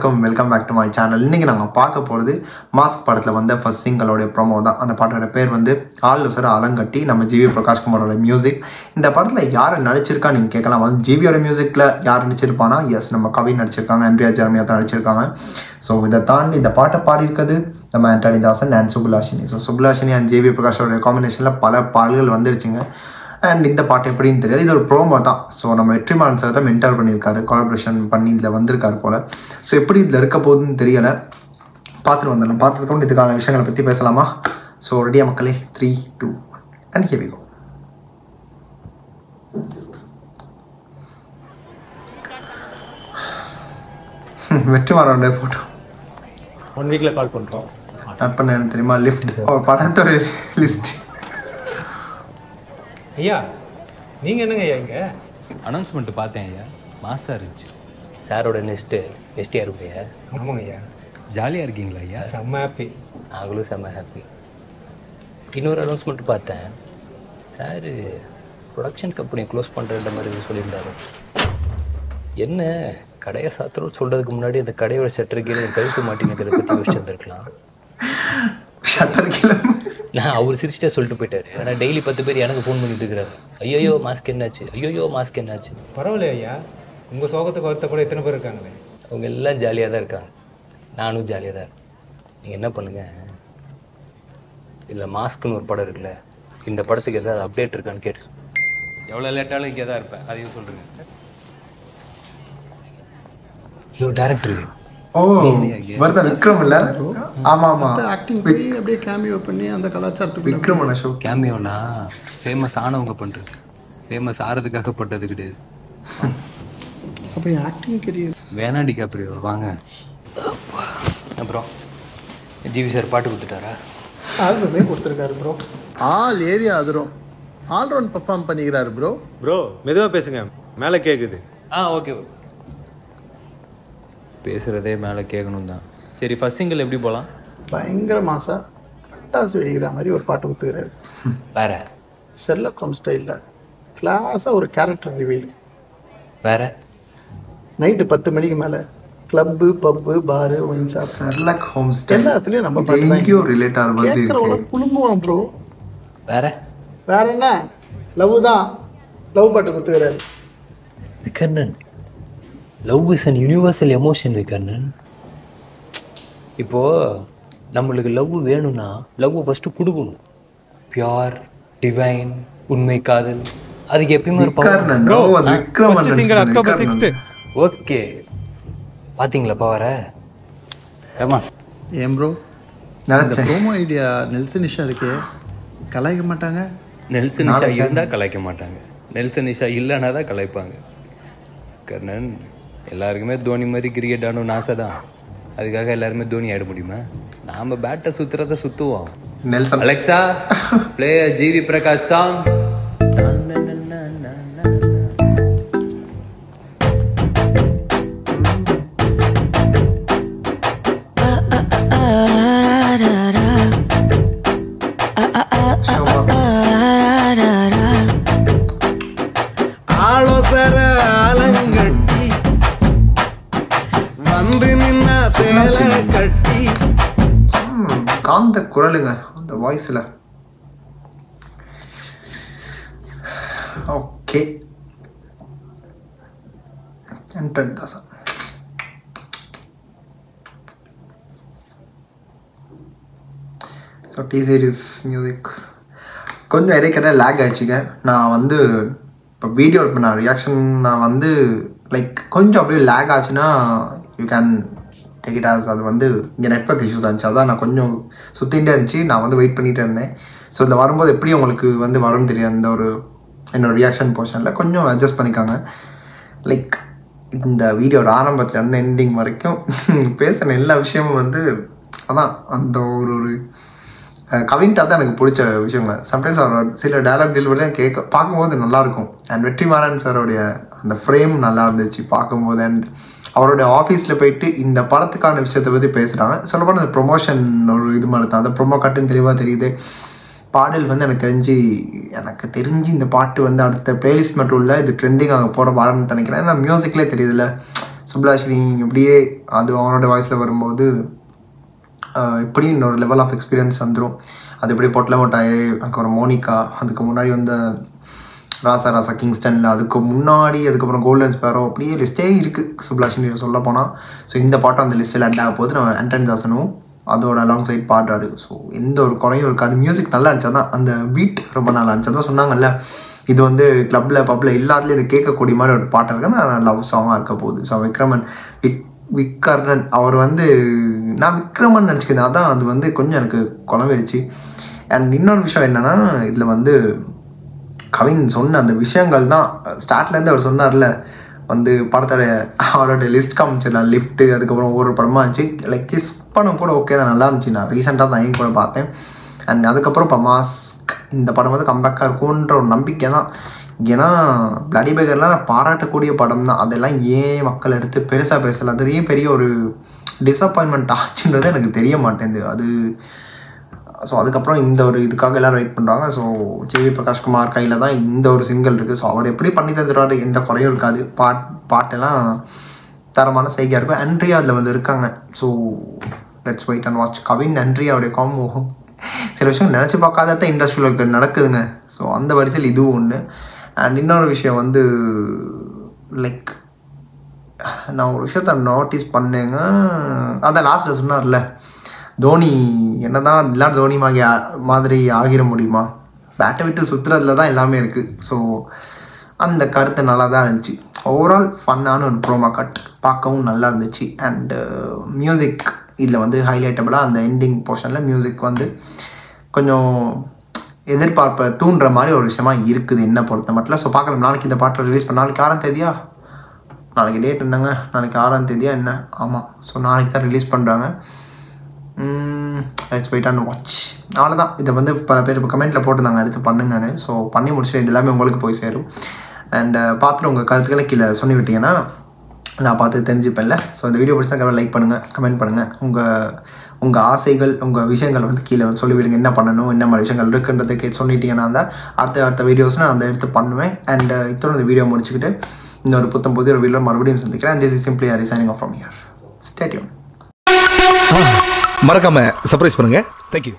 வணக்கம், welcome back to my channel. இன்றைக்கி நாங்கள் பார்க்க போகிறது மாஸ்க் படத்தில் வந்த ஃபர்ஸ்ட் சிங்கிளோடைய ப்ரோமோ தான். அந்த பாட்டோட பேர் வந்து ஆள் உசர அலங்கட்டி, நம்ம ஜிவி பிரகாஷ் குமாரோட மியூசிக். இந்த படத்தில் யார் நடிச்சிருக்கா நீங்கள் கேட்கலாம். வந்து ஜிவியோட மியூசிக்கில் யார் நடிச்சிருப்பானா, எஸ் நம்ம கவி நடிச்சிருக்காங்க, ஆண்ட்ரியா ஜெரமியா தான் நடிச்சிருக்காங்க. ஸோ இதை தாண்டி இந்த பாட்டை பாடியிருக்கிறது நம்ம ஆண்டனி தாசன் அண்ட் சுபுலாஷினி. ஸோ சுபுலாஷினி அண்ட் ஜிவி பிரகாஷோட காம்பினேஷனில் பல பாடல்கள் வந்துருச்சுங்க. அண்ட் இந்த பாட்டு எப்படின்னு தெரியாது, இது ஒரு ப்ரோமோ தான். ஸோ நம்ம வெற்றிமாறன் சார் தான் மென்டர் பண்ணியிருக்காரு, கொலாபரேஷன் பண்ணி இதில் வந்திருக்காரு போல். ஸோ எப்படி இதில் இருக்க போகுதுன்னு தெரியலை, பார்த்துட்டு வந்துடலாம். பார்த்துட்டு இதுக்கான விஷயங்களை பற்றி பேசலாமா? ஸோ ரெடியா மக்களே? 3, 2 அண்ட் ஹியர் வி கோ. வெற்றிமாறனோட ஃபோட்டோ 1 வீக்ல கால் பண்ணுறோம். நட் பண்ண எனக்கு தெரியுமா, லிஃப்ட் படத்தோட லிஸ்ட். ஐயா நீங்கள் என்னங்க ஐயா இங்கே? அனௌன்ஸ்மெண்ட் பார்த்தேன் ஐயா, மாசாக இருந்துச்சு. சாரோட நெக்ஸ்ட்டு எஸ்டிஆர் ஐயா. ஆமாங்க ஐயா. ஜாலியாக இருக்கீங்களா ஐயா? செம்ம ஹாப்பி. நாங்களும் செம்ம ஹாப்பி. இன்னொரு அனௌன்ஸ்மெண்ட் பார்த்தேன், சார் ப்ரொடக்ஷன் கம்பெனியை க்ளோஸ் பண்ணுற மாதிரி சொல்லியிருந்தாரு. என்ன கடையை சாத்திரம் சொல்கிறதுக்கு முன்னாடி அந்த கடையோட ஷட்டர் கீழே கழுத்து மாட்டினதை பற்றி யோசிச்சு வந்துருக்கலாம். ஷட்டர் கீழே நான் அவர் சிரிச்சிட்டே சொல்லிட்டு போயிட்டாரு. ஆனால் டெய்லி 10 பேர் எனக்கு ஃபோன் பண்ணிட்டு இருக்கிறாங்க, ஐயோ மாஸ்க் என்னாச்சு, ஐயோ மாஸ்க் என்னாச்சு. பரவாயில்ல ஐயா, உங்கள் சோகத்துக்கு வருத்த கூட எத்தனை பேர் இருக்காங்களே. அவங்க எல்லாம் ஜாலியாக தான் இருக்காங்க, நானும் ஜாலியாக தான் இருக்கேன். நீங்கள் என்ன பண்ணுங்கள், இல்லை மாஸ்க்குன்னு ஒரு படம் இருக்குல்ல, இந்த படத்துக்கு எதாவது அப்டேட் இருக்கான்னு கேட்டு. எவ்வளோ லேட்டாலும் இங்கே தான் இருப்பேன், அதையும் சொல்கிறேங்க. ஐயோ டேரக்டர் ஓ வருதா விக்ரம் இல்லை? ஆமாம் ஆமாம், ஆக்டிங் பண்ணி அப்படியே கேமியோ பண்ணி அந்த கலாச்சாரத்துக்கு விக்ரமன ஷோ. கேமியோனா ஃபேமஸ் ஆனவங்க பண்ணுறது, ஃபேமஸ் ஆகிறதுக்காக பட்டது கிடையாது. அப்போ ஆக்டிங் கெரியர் வேணாடி காப்ரியோ வாங்க. அப்புறம் ஜிவி சார் பாட்டு கொடுத்துட்டாரா? ஆல்பமே கொடுத்துருக்காரு ப்ரோ. ஆல் ஏரியா அதிரும், ஆல்ரவுண்ட் பர்ஃபார்ம் பண்ணிக்கிறாரு ப்ரோ. ப்ரோ மெதுவாக பேசுங்க, மேலே கேட்குது. ஓகே. பேசுகிறதே மேலே கேட்கணும் தான். சரி, ஃபர்ஸ்ட் சிங்கிள் எப்படி போகலாம்? பயங்கர மாசா பட்டாசு வெடிக்கிற மாதிரி ஒரு பாட்டு கொடுத்துக்கிறாரு. வேற ஷெர்லாக் ஹோம்ஸ் ஸ்டைலில் கிளாஸாக ஒரு கேரக்டர் ரிவீல். வேற நைட்டு 10 மணிக்கு மேலே கிளப்பு, பப்பு, பாரு, ஒயின் ஷாப், ஷெர்லாக் ஹோம்ஸ் எல்லாத்துலேயும் நம்ம எங்கேயோ ரிலேட் ஆகிற மாதிரி கேட்குறவங்க இருக்கு. குழுங்குவான் ப்ரோ. வேற வேற என்ன, லவ் தான், லவ் பாட்டு கொடுத்துக்கிறாரு. Vikarnan, love is an universal emotion Vikarnan. இப்போது நம்மளுக்கு லவ் வேணும்னா லவ் ஃபஸ்ட்டு கொடுக்கணும். பியூர், டிவைன், உண்மை காதல், அதுக்கு எப்பயுமே ஒரு விக்ரமன். ஓ அது விக்ரமன் சிங்கிள் அக்டோபர் 6. ஓகே, பார்த்தீங்களா பவர? ஏமா ஏன் ப்ரோ இந்த நினைச்சேன். ப்ரோமோ ஐடியா நெல்சன் நிஷா இருக்கே, கலாய்க்க மாட்டாங்க? நெல்சன் நிஷா இருந்தால் கலாய்க்க மாட்டாங்க, நெல்சன் நிஷா இல்லைன்னா தான் கலாய்ப்பாங்க. கர்ணன், எல்லாருக்குமே தோனி மாதிரி கிரிக்கெட் ஆடணும்னு ஆசை தான். அதுக்காக எல்லாருமே தோனி ஆட முடியுமா? நாம் பேட்டை சுற்றுறத சுற்றுவோம். Nelson. Alexa play GV Prakash song. ஆலோசர அலங்கட்டி வந்து நின்னா சேலை கட்டி. காந்த குரலுங்க அந்த வாய்ஸில். Okay, Dasan. So T series music கொஞ்சம் இடைக்கிட்ட லேக் ஆயிடுச்சுங்க. நான் வந்து இப்போ வீடியோ பண்ண ரியாக்ஷன் நான் வந்து லைக் கொஞ்சம் அப்படியே லேக் ஆச்சுன்னா you can take it as. அது வந்து இங்கே நெட்வொர்க் இஷ்யூஸ் ஆச்சு, அதான் நான் கொஞ்சம் சுற்றிகிட்டே இருந்துச்சு, நான் வந்து வெயிட் பண்ணிகிட்டே இருந்தேன். ஸோ இதில் வரும்போது எப்படி உங்களுக்கு வந்து வரும்னு தெரியும். இந்த ஒரு என்னோடய ரியாக்ஷன் போர்ஷனில் கொஞ்சம் அட்ஜஸ்ட் பண்ணிக்காங்க. லைக் இந்த வீடியோட ஆரம்பத்துலேருந்து எண்டிங் வரைக்கும் பேசின எல்லா விஷயமும் வந்து அதான் அந்த ஒரு கவின்ட்டாக தான் எனக்கு பிடிச்ச விஷயங்க. சம்டைம்ஸ் அவர் சில டயலாக் டெலிவரியும் பார்க்கும்போது நல்லாயிருக்கும். அண்ட் வெற்றிமாறன் சாரோடைய அந்த ஃப்ரேம் நல்லா இருந்துச்சு பார்க்கும்போது. அண்ட் அவருடைய ஆஃபீஸில் போயிட்டு இந்த படத்துக்கான விஷயத்தை பற்றி பேசுகிறாங்க. சொல்லப்போனால் அந்த ப்ரொமோஷன் ஒரு இது மாதிரி தான், அந்த ப்ரொமோ கட்டுன்னு தெளிவாக தெரியுது. பாடல் வந்து எனக்கு தெரிஞ்சு இந்த பாட்டு வந்து அடுத்த பிளேலிஸ்ட் மட்டும் இல்லை, இது ட்ரெண்டிங் ஆக போகிற பாடல்னு நினைக்கிறேன். ஏன்னா மியூசிக்லேயே தெரியுதுல்ல. ஸோ சுப்லாஷினி இப்படியே அது அவனோட வாய்ஸில் வரும்போது இப்படி இன்னொரு லெவல் ஆஃப் எக்ஸ்பீரியன்ஸ் வந்துடும். அது எப்படி பொட்டல மொட்டாயே, அதுக்கப்புறம் மோனிகா, அதுக்கு முன்னாடி வந்த ராசா கிங்ஸ்டனில், அதுக்கப்புறம் கோல்டன் ஸ்பேரோ, அப்படியே லிஸ்ட்டே இருக்குது சுப்லாஷினி சொல்ல போனால். ஸோ இந்த பாட்டும் அந்த லிஸ்ட்டில் அட் ஆக போது நம்ம ஆண்டனி தாசனும் அதோட அலாங் சைட் பாடுறாரு. ஸோ எந்த ஒரு குறையும் இருக்காது. மியூசிக் நல்லா இருந்துச்சா தான், அந்த பீட் ரொம்ப நல்லா இருந்துச்சு. தான் சொன்னாங்கல்ல, இது வந்து கிளப்பில் பப்பில் எல்லாத்துலேயும் இது கேட்கக்கூடிய மாதிரி ஒரு பாட்டு இருக்குன்னா லவ் சாங்காக இருக்க போகுது. ஸோ விக்ரமன் அவர் வந்து நான் விக்ரமன் நினச்சிக்கிறேன். அதான் அது வந்து கொஞ்சம் எனக்கு குழம்பிடுச்சு. அண்ட் இன்னொரு விஷயம் என்னென்னா, இதில் வந்து கவின் சொன்ன அந்த விஷயங்கள் தான் ஸ்டார்ட்லேருந்து அவர் சொன்னார்ல, வந்து படத்தோட அவரோட லிஸ்ட் காமிச்சிடலாம், லிஃப்ட்டு, அதுக்கப்புறம் ஒவ்வொரு படமாக இருந்துச்சு. லைக் கிஸ் படம் கூட ஓகே தான், நல்லா இருந்துச்சு. நான் ரீசெண்டாக தான் கூட பார்த்தேன். அண்ட் அதுக்கப்புறம் இப்போ மாஸ்க் இந்த படம் வந்து கம்பேக்காக இருக்கும்ன்ற ஒரு நம்பிக்கை தான். ஏன்னா பிளடி பேக்கர்லாம் பாராட்டக்கூடிய படம் தான். அதெல்லாம் ஏன் மக்கள் எடுத்து பெருசாக பேசலை, அதுலேயே பெரிய ஒரு டிஸப்பாயின்மெண்ட் ஆச்சுன்றது எனக்கு தெரிய மாட்டேங்குது அது. ஸோ அதுக்கப்புறம் இந்த ஒரு இதுக்காக எல்லோரும் வெயிட் பண்ணுறாங்க. ஸோ ஜிவி பிரகாஷ்குமார் கையில் தான் இந்த ஒரு சிங்கிள் இருக்குது. ஸோ அவர் எப்படி பண்ணி தந்துடுவார், எந்த குறையும் இருக்காது. பாட்டெல்லாம் தரமான செய்கையாக இருக்கும். ஆண்ட்ரியா அதில் வந்து இருக்காங்க. So let's wait and watch. Kavin ஆண்ட்ரியாவுடைய காம்போ சில விஷயம் நினச்சி பார்க்காத இண்டஸ்ட்ரியில் நடக்குதுங்க. ஸோ அந்த வரிசையில் இதுவும் ஒன்று. அண்ட் இன்னொரு விஷயம் வந்து லைக் நான் ஒரு விஷயத்த நோட்டீஸ் பண்ணேங்க. அதான் லாஸ்ட்டில் சொன்னார்ல, தோனி என்ன தான் எல்லாரும் தோனி மாதிரி ஆகிட முடியுமா, பேட்டை விட்டு சுற்றுறதுல தான் எல்லாமே இருக்குது. ஸோ அந்த கருத்து நல்லா தான் இருந்துச்சு. ஓவரால் ஃபன்னான ஒரு ப்ரோமோ கட், பார்க்கவும் நல்லா இருந்துச்சு. அண்டு மியூசிக் இதில் வந்து ஹைலைட்டபுளாக அந்த எண்டிங் போர்ஷனில் மியூசிக் வந்து கொஞ்சம் எதிர்பார்ப்பை தூண்டுற மாதிரி ஒரு விஷயமா இருக்குது என்ன பொறுத்த மட்டும். ஸோ பார்க்கலாம், நாளைக்கு இந்த பாட்டை ரிலீஸ் பண்ண, நாளைக்கு 6ஆம் தேதியா, நாளைக்கு டேட் என்னங்க, நாளைக்கு 6ஆம் தேதியா என்ன, ஆமாம். ஸோ நாளைக்கு தான் ரிலீஸ் பண்ணுறாங்க. Let's wait and watch. அவ்வளோதான். இதை வந்து பல பேர் இப்போ கமெண்ட்டில் போட்டுருந்தாங்க எடுத்து பண்ணுங்கன்னு. ஸோ பண்ணி முடிச்சுட்டு இது எல்லாமே உங்களுக்கு போய் சேரும். அண்ட் பார்த்துட்டு உங்கள் கருத்துக்களை கீழே சொல்லி விட்டீங்கன்னா நான் பார்த்து தெரிஞ்சுப்பேன்ல. ஸோ இந்த வீடியோ பிடிச்சா லைக் பண்ணுங்கள், கமெண்ட் பண்ணுங்கள். உங்கள் ஆசைகள், உங்கள் விஷயங்கள் வந்து கீழே வந்து சொல்லிவிடுங்க. என்ன பண்ணணும், என்ன மாதிரி விஷயங்கள் இருக்குன்றதை சொல்லிட்டீங்கன்னா தான் அடுத்த வீடியோஸ் நான் அதை எடுத்து பண்ணுவேன். அண்ட் இத்தனை இந்த வீடியோ முடிச்சுக்கிட்டு இன்னொரு புதிய ஒரு வீடியோ மறுபடியும் சந்திக்கிறேன். This is simply resigning off from here. Stay tune. மறக்காம சர்ப்ரைஸ் பண்ணுங்க. தேங்க்யூ.